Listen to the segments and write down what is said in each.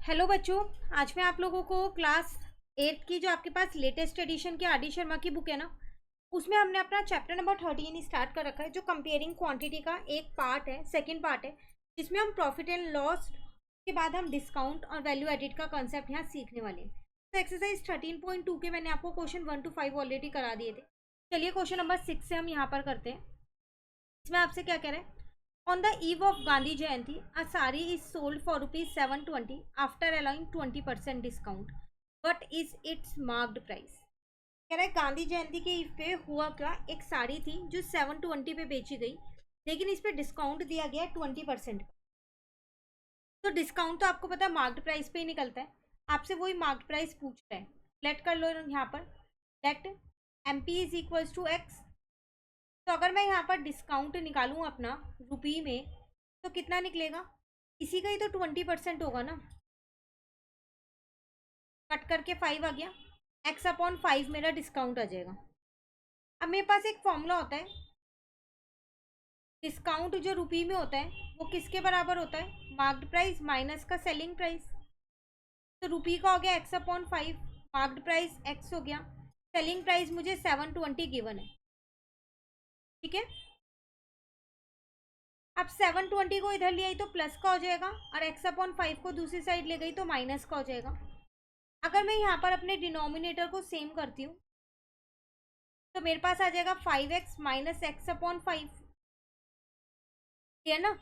Hello बच्चों। आज मैं आप लोगों को क्लास 8 की जो आपके पास लेटेस्ट एडिशन की आर डी शर्मा की बुक है ना, उसमें हमने अपना चैप्टर नंबर 13 स्टार्ट कर रखा है, जो कंपेयरिंग क्वांटिटी का एक पार्ट है, सेकंड पार्ट है, जिसमें हम प्रॉफिट एंड लॉस के बाद हम डिस्काउंट और वैल्यू एडिट का कॉन्सेप्ट यहाँ सीखने वाले हैं। तो एक्सरसाइज 13.2 के मैंने आपको क्वेश्चन 1 to 5 ऑलरेडी करा दिए थे। चलिए क्वेश्चन नंबर 6 से हम यहाँ पर करते हैं। इसमें आपसे क्या कह रहे हैं? On the eve of Gandhi Jayanti, a sari is sold for rupees 720 after allowing 20% discount. What is its marked price? कह रहा है गांधी जयंती के ईव पे हुआ क्या, एक साड़ी थी जो 720 पे बेची गई, लेकिन इस पे डिस्काउंट दिया गया 20%। तो डिस्काउंट तो आपको पता है मार्क्ड प्राइस पे ही निकलता है। आपसे वही मार्क्ड प्राइस पूछ रहा है। लेट कर लो यहाँ पर, let M P is equals to X. तो अगर मैं यहाँ पर डिस्काउंट निकालूँ अपना रुपी में, तो कितना निकलेगा? इसी का ही तो 20% होगा ना। कट करके 5 आ गया, एक्स अपॉन 5 मेरा डिस्काउंट आ जाएगा। अब मेरे पास एक फॉर्मूला होता है, डिस्काउंट जो रुपी में होता है वो किसके बराबर होता है? मार्क्ड प्राइस माइनस का सेलिंग प्राइस। तो रुपी का हो गया x upon 5, marked price x हो गया, सेलिंग प्राइस मुझे 720 गिवन है। ठीक है, अब 720 को इधर ले आई तो प्लस का हो जाएगा, और एक्स अपॉन 5 को दूसरी साइड ले गई तो माइनस का हो जाएगा। अगर मैं यहाँ पर अपने डिनोमिनेटर को सेम करती हूँ तो मेरे पास आ जाएगा 5x माइनस एक्स अपॉन 5, ठीक है ना।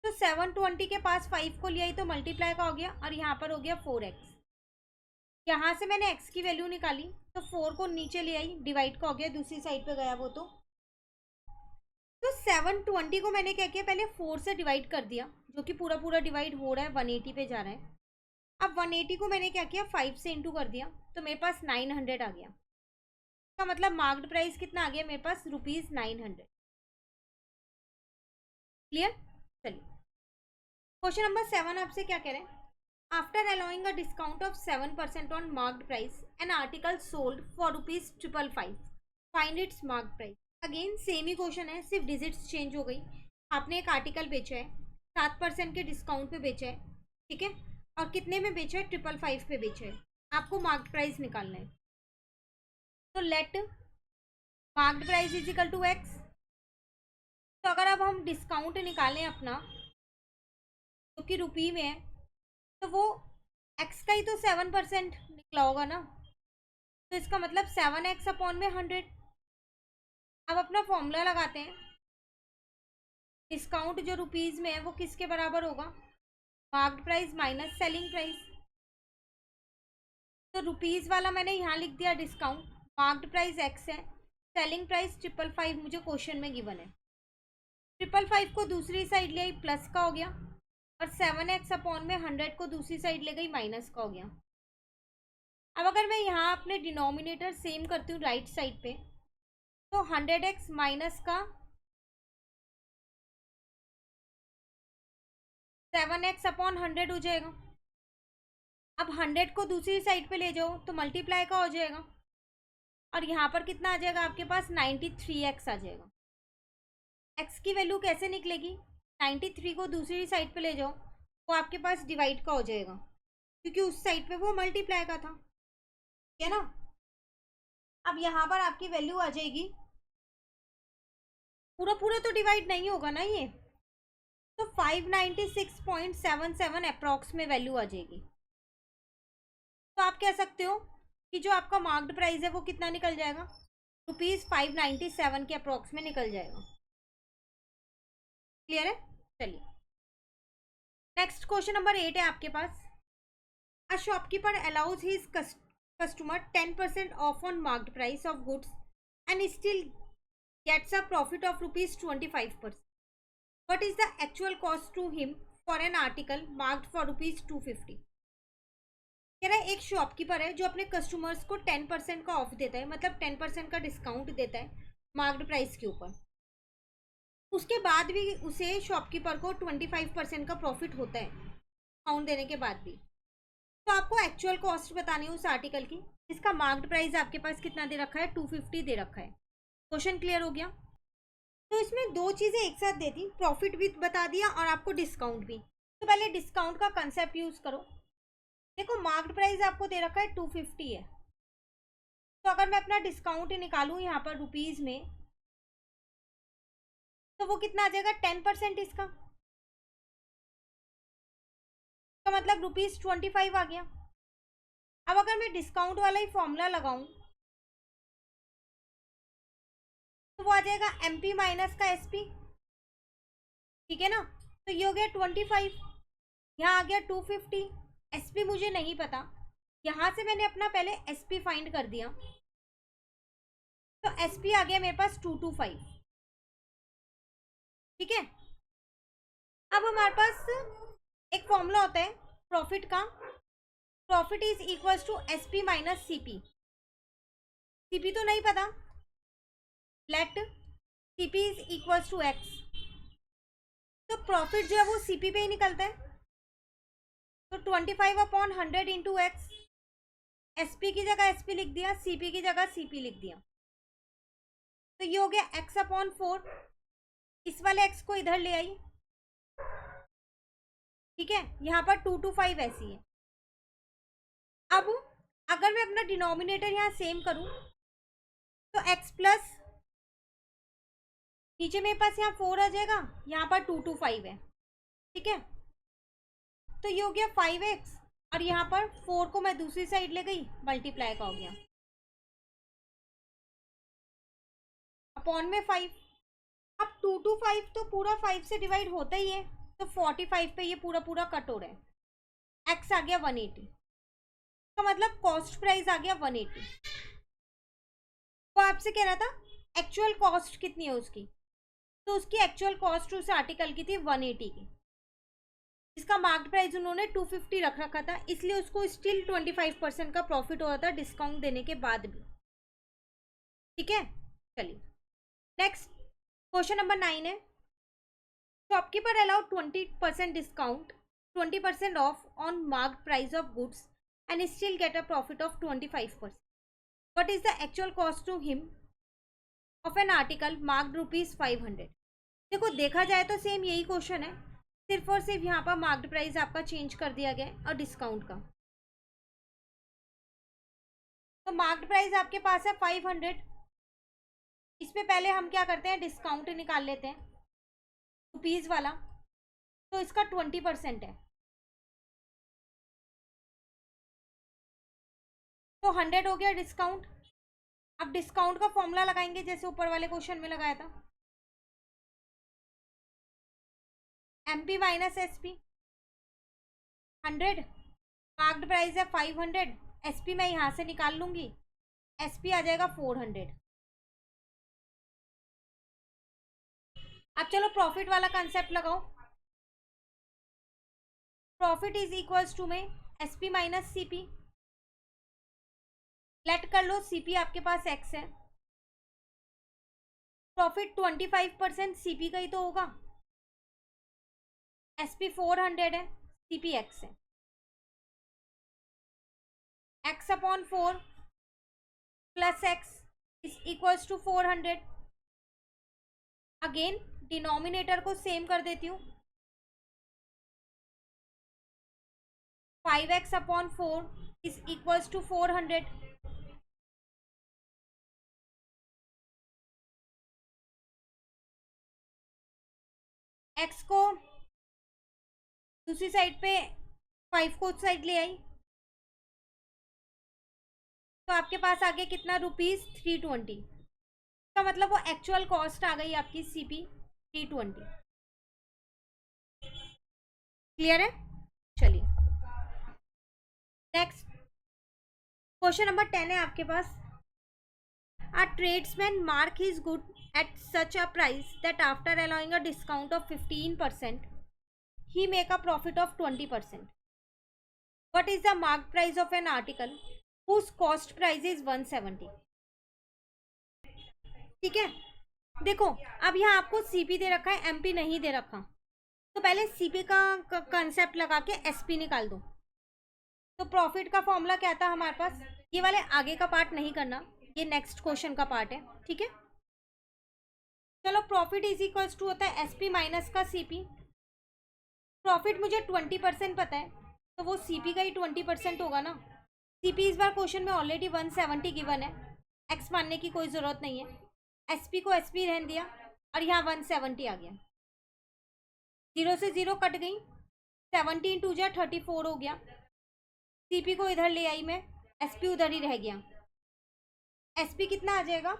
तो 720 के पास 5 को ले आई तो मल्टीप्लाई का हो गया, और यहाँ पर हो गया 4x। यहाँ से मैंने x की वैल्यू निकाली तो 4 को नीचे ले आई, डिवाइड का हो गया, दूसरी साइड पे गया वो। तो 720 को मैंने क्या किया, पहले 4 से डिवाइड कर दिया, जो कि पूरा पूरा डिवाइड हो रहा है, 180 पे जा रहा है। अब 180 को मैंने क्या किया, 5 से इंटू कर दिया, तो मेरे पास 900 आ गया। इसका मतलब मार्क्ड प्राइस कितना आ गया मेरे पास? ₹900। क्लियर? चलिए क्वेश्चन नंबर 7 आपसे क्या कह रहे हैं? After allowing a discount of 7% on marked price an article sold for ₹555, find its marked price. Again same he question है, सिर्फ डिजिट्स चेंज हो गई। आपने एक आर्टिकल बेचा है, 7% के डिस्काउंट पे बेचा है, ठीक है, और कितने में बेचा है? 555 पे बेचा है। आपको मार्क्ड प्राइस निकालना है। तो let marked price is equal to X. तो अगर अब हम डिस्काउंट निकालें अपना, जो कि रुपी में है, तो वो एक्स का ही तो 7% निकला होगा ना। तो इसका मतलब 7x अपॉन में 100। अब अपना फॉर्मूला लगाते हैं। डिस्काउंट जो रुपीज़ में है वो किसके बराबर होगा? Marked price minus selling price. तो रुपीज़ वाला मैंने यहाँ लिख दिया डिस्काउंट, मार्क्ड प्राइस एक्स है, सेलिंग प्राइस 555 मुझे क्वेश्चन में गिवन है। 555 को दूसरी साइड ले आई, प्लस का हो गया, और 7x अपॉन में 100 को दूसरी साइड ले गई, माइनस का हो गया। अब अगर मैं यहाँ अपने डिनोमिनेटर सेम करती हूँ राइट साइड पे, तो 100x माइनस का 7x अपॉन 100 हो जाएगा। अब 100 को दूसरी साइड पे ले जाओ तो मल्टीप्लाई का हो जाएगा, और यहाँ पर कितना आ जाएगा आपके पास? 93x आ जाएगा। x की वैल्यू कैसे निकलेगी? 93 को दूसरी साइड पे ले जाओ, वो आपके पास डिवाइड का हो जाएगा, क्योंकि उस साइड पे वो मल्टीप्लाई का था, ठीक है ना। अब यहाँ पर आपकी वैल्यू आ जाएगी, पूरा पूरा तो डिवाइड नहीं होगा ना ये, तो 596.77 अप्रॉक्स में वैल्यू आ जाएगी। तो आप कह सकते हो कि जो आपका मार्क्ड प्राइस है वो कितना निकल जाएगा? ₹597 के अप्रॉक्स में निकल जाएगा। क्लियर है? चलिए नेक्स्ट क्वेश्चन नंबर 8 है आपके पास। A shopkeeper allows his customer 10% off on marked price of goods and still gets a profit of ₹25%. What is the actual cost to him for an article marked for ₹250? कह रहा है एक shopkeeper है जो अपने कस्टमर्स को 10% का of देता है, मतलब 10% का डिस्काउंट देता है मार्क्ड प्राइस के ऊपर। उसके बाद भी उसे शॉपकीपर को 25% का प्रॉफिट होता है डिस्काउंट देने के बाद भी। तो आपको एक्चुअल कॉस्ट बतानी है उस आर्टिकल की, जिसका मार्क्ड प्राइस आपके पास कितना दे रखा है? 250 दे रखा है। क्वेश्चन क्लियर हो गया? तो इसमें दो चीज़ें एक साथ दे दी, प्रॉफिट भी बता दिया और आपको डिस्काउंट भी। तो पहले डिस्काउंट का कंसेप्ट यूज़ करो। देखो मार्क्ड प्राइस आपको दे रखा है 250 है, तो अगर मैं अपना डिस्काउंट निकालूं यहाँ पर रुपीज में, तो वो कितना आ जाएगा 10% इसका, तो मतलब ₹25 आ गया। अब अगर मैं डिस्काउंट वाला ही फॉर्मूला लगाऊं तो वो आ जाएगा MP माइनस का SP, ठीक है ना। तो ये हो गया 25, यहाँ आ गया 250, SP मुझे नहीं पता, यहाँ से मैंने अपना पहले SP फाइंड कर दिया, तो SP आ गया मेरे पास 225, ठीक है। अब हमारे पास एक फॉर्मूला होता है प्रॉफिट का, profit is equals to SP minus CP। CP तो नहीं पता, let CP is equals to X, तो प्रॉफिट जो है वो CP पे ही निकलता है, तो 25/100 इंटू एक्स, SP की जगह SP लिख दिया, CP की जगह CP लिख दिया, तो ये हो गया x/4। इस वाले x को इधर ले आई, ठीक है, यहाँ पर 225 ऐसी है। अब अगर मैं अपना डिनोमिनेटर यहाँ सेम करूं तो x प्लस, नीचे मेरे पास यहाँ 4 आ जाएगा, यहाँ पर 225 है, ठीक है, तो ये हो गया 5x, और यहाँ पर 4 को मैं दूसरी साइड ले गई, मल्टीप्लाई का हो गया अपॉन में 5। अब 225 तो पूरा 5 से डिवाइड होता ही है, तो 45 पे ये पूरा पूरा कट हो रहा है, x आ गया 180, तो मतलब कॉस्ट प्राइस आ गया 180। वो आपसे कह रहा था एक्चुअल कॉस्ट कितनी है उसकी, तो उसकी एक्चुअल कॉस्ट उस आर्टिकल की थी 180 की, इसका मार्क्ड प्राइस उन्होंने 250 रख रखा था, इसलिए उसको स्टिल 25% का प्रॉफिट हो रहा था डिस्काउंट देने के बाद भी, ठीक है। चलिए नेक्स्ट क्वेश्चन नंबर 9 है, shopkeeper allowed 20% discount, 20% off on marked price of goods and still get a profit of 25%। What is the actual cost to him of an article marked ₹500। देखो देखा जाए तो सेम यही क्वेश्चन है, सिर्फ और सिर्फ यहाँ पर मार्क्ड प्राइस आपका चेंज कर दिया गया है और डिस्काउंट का। तो मार्क्ड प्राइस आपके पास है 500, इसमें पहले हम क्या करते हैं डिस्काउंट निकाल लेते हैं रुपीज वाला, तो इसका 20% है, तो 100 हो गया डिस्काउंट। अब डिस्काउंट का फॉर्मूला लगाएंगे जैसे ऊपर वाले क्वेश्चन में लगाया था, MP minus SP, 100 marked price है 500, SP मैं यहाँ से निकाल लूंगी, SP आ जाएगा 400। अब चलो प्रॉफिट वाला कंसेप्ट लगाओ, प्रॉफिट इज इक्वल्स टू में SP माइनस CP, लेट कर लो CP आपके पास X है, प्रॉफिट 25% CP का ही तो होगा, SP 400 है, CP X है, X/4 plus X is equals to 400। Again denominator को सेम कर देती हूँ, 5x/4 is equals to 400। x को दूसरी साइड पे 5 को उस साइड ले आई, तो आपके पास आ गया कितना ₹320, का मतलब वो एक्चुअल कॉस्ट आ गई आपकी CP 320। क्लियर है। चलिए नेक्स्ट क्वेश्चन नंबर 10 है आपके पास, a tradesman mark his good at such a price that after allowing a discount of 15% he make a profit of 20%. What is the marked price of an article whose cost price is 170? ठीक है, देखो अब यहाँ आपको CP दे रखा है, MP नहीं दे रखा, तो पहले CP का कंसेप्ट लगा के SP निकाल दो। तो प्रॉफिट का फॉर्मूला क्या था हमारे पास, ये वाले आगे का पार्ट नहीं करना, ये नेक्स्ट क्वेश्चन का पार्ट है, ठीक है। चलो प्रॉफिट इज इक्वल्स टू होता है SP माइनस का CP, प्रॉफिट मुझे 20% पता है, तो वो CP का ही 20% होगा ना। CP इस बार क्वेश्चन में ऑलरेडी 170 गिवन है, एक्स मानने की कोई ज़रूरत नहीं है। SP को SP रहने दिया और यहाँ 170 आ गया, 0 से 0 कट गई, 17 टू जा 34 हो गया। CP को इधर ले आई मैं, SP उधर ही रह गया। SP कितना आ जाएगा,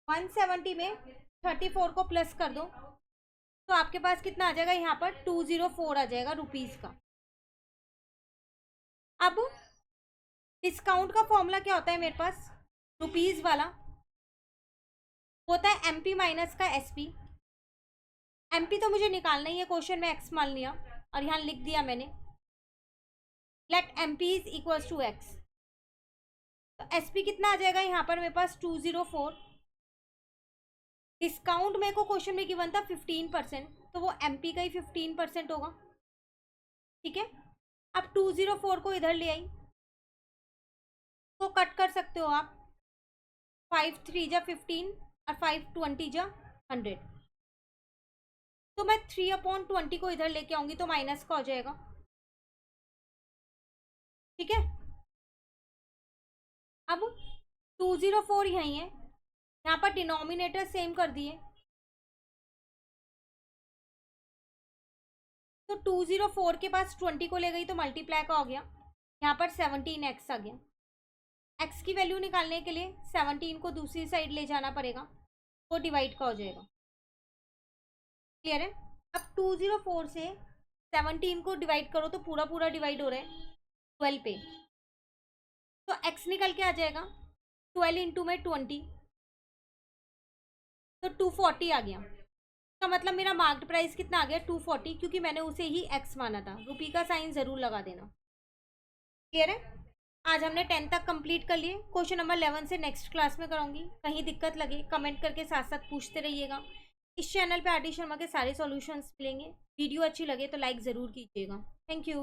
170 में 34 को प्लस कर दो तो आपके पास कितना आ जाएगा, यहाँ पर 204 आ जाएगा रुपीज़ का। अब डिस्काउंट का फॉर्मूला क्या होता है मेरे पास, रुपीज़ वाला होता है MP माइनस का SP। MP तो मुझे निकालना ही है, क्वेश्चन में X मान लिया और यहाँ लिख दिया मैंने, let MP is equals to X। तो SP कितना आ जाएगा यहाँ पर मेरे पास 204। डिस्काउंट मेरे को क्वेश्चन में गिवन था 15%, तो वो MP का ही 15% होगा। ठीक है, अब 204 को इधर ले आई तो कट कर सकते हो आप, 5 3 जा 15 और 5 20 जा 100। तो मैं 3/20 को इधर लेके आऊंगी तो माइनस का हो जाएगा। ठीक है, अब 204 यहीं है, यहाँ पर डिनोमिनेटर सेम कर दिए तो 204 के पास 20 को ले गई तो मल्टीप्लाई का हो गया, यहाँ पर 17x आ गया। x की वैल्यू निकालने के लिए 17 को दूसरी साइड ले जाना पड़ेगा, वो डिवाइड का हो जाएगा। क्लियर है, अब 204 से 17 को डिवाइड करो तो पूरा पूरा डिवाइड हो रहा है 12 पे, तो x निकल के आ जाएगा 12 इंटू में 20 तो 240 आ गया। का मतलब मेरा मार्क्ड प्राइस कितना आ गया, 240, क्योंकि मैंने उसे ही x माना था। रुपी का साइन जरूर लगा देना। क्लियर है, आज हमने 10 तक कंप्लीट कर लिए। क्वेश्चन नंबर 11 से नेक्स्ट क्लास में कराऊंगी। कहीं दिक्कत लगे कमेंट करके साथ साथ पूछते रहिएगा। इस चैनल पे आरटी शर्मा के सारे सॉल्यूशंस मिलेंगे। वीडियो अच्छी लगे तो लाइक ज़रूर कीजिएगा। Thank you.